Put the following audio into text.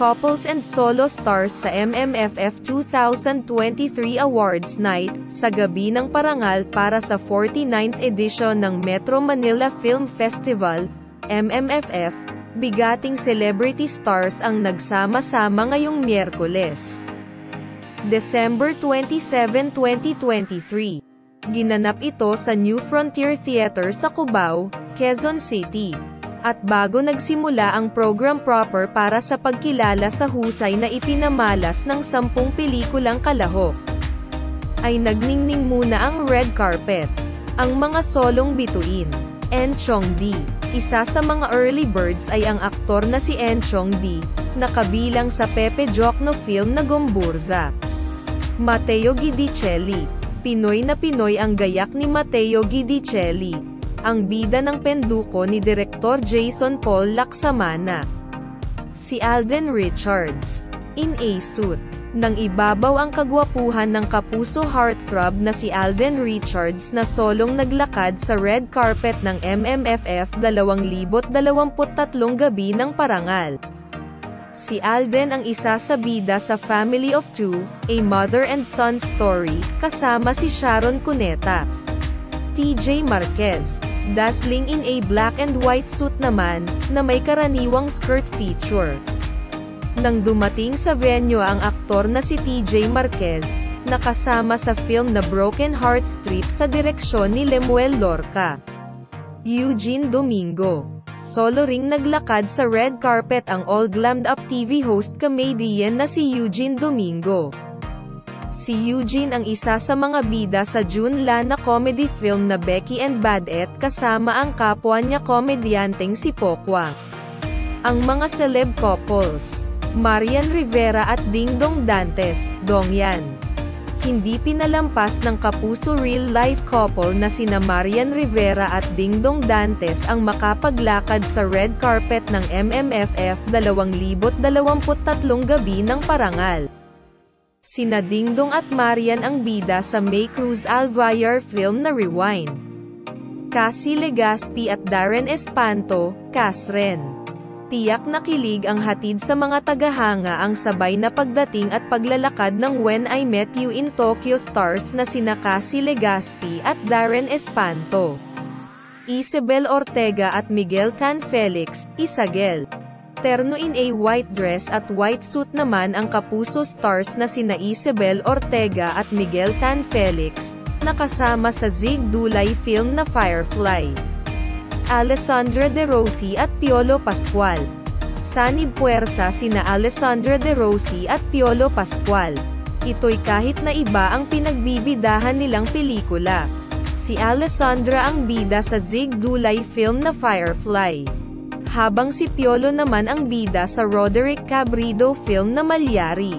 couples and solo stars sa MMFF 2023 Awards Night, sa gabi ng parangal para sa 49th edition ng Metro Manila Film Festival, MMFF, bigating celebrity stars ang nagsama-sama ngayong Miyerkules, December 27, 2023. Ginanap ito sa New Frontier Theater sa Cubao, Quezon City. At bago nagsimula ang program proper para sa pagkilala sa husay na ipinamalas ng 10 pelikulang kalahok, ay nagningning muna ang red carpet. Ang mga solong bituin. Enchong D. Isa sa mga early birds ay ang aktor na si Enchong D, na kabilang sa Pepe Jocno film na Gomburza. Matteo Guidicelli. Pinoy na Pinoy ang gayak ni Matteo Guidicelli, ang bida ng penduko ni Direktor Jason Paul Lacsamana. Si Alden Richards. In a suit. Nang ibabaw ang kagwapuhan ng kapuso heartthrob na si Alden Richards na solong naglakad sa red carpet ng MMFF 2023 gabi ng parangal. Si Alden ang isa sa bida sa Family of Two, a mother and son story, kasama si Sharon Cuneta. TJ Marquez. Dazzling in a black and white suit naman, na may karaniwang skirt feature. Nang dumating sa venue ang aktor na si TJ Marquez, nakasama sa film na Broken Heart Strip sa direksyon ni Lemuel Lorca. Eugene Domingo. Solo ring naglakad sa red carpet ang all-glammed-up TV host comedian na si Eugene Domingo. Si Eugene ang isa sa mga bida sa June La na comedy film na Becky and Badette kasama ang kapwa niya komedyanteng si Pokwa. Ang mga celeb couples. Marian Rivera at Dingdong Dantes, Dongyan. Hindi pinalampas ng kapuso real-life couple na sina Marian Rivera at Dingdong Dantes ang makapaglakad sa red carpet ng MMFF 2023 gabi ng parangal. Sina Dingdong at Marian ang bida sa May Cruz Alvaar film na Rewind. Cassie Legaspi at Darren Espanto, Casren. Tiyak na kilig ang hatid sa mga tagahanga ang sabay na pagdating at paglalakad ng When I Met You in Tokyo stars na sina Cassie Legaspi at Darren Espanto. Isabel Ortega at Miguel Tan Felix, Isagel. Terno in a white dress at white suit naman ang kapuso stars na sina Isabel Ortega at Miguel Tan Felix, nakasama sa Zig Dulay film na Firefly. Alessandra De Rossi at Piolo Pascual. Sanib puwersa sina Alessandra De Rossi at Piolo Pascual. Ito'y kahit na iba ang pinagbibidahan nilang pelikula. Si Alessandra ang bida sa Zig Dulay film na Firefly, habang si Piolo naman ang bida sa Roderick Cabrillo film na Malyari.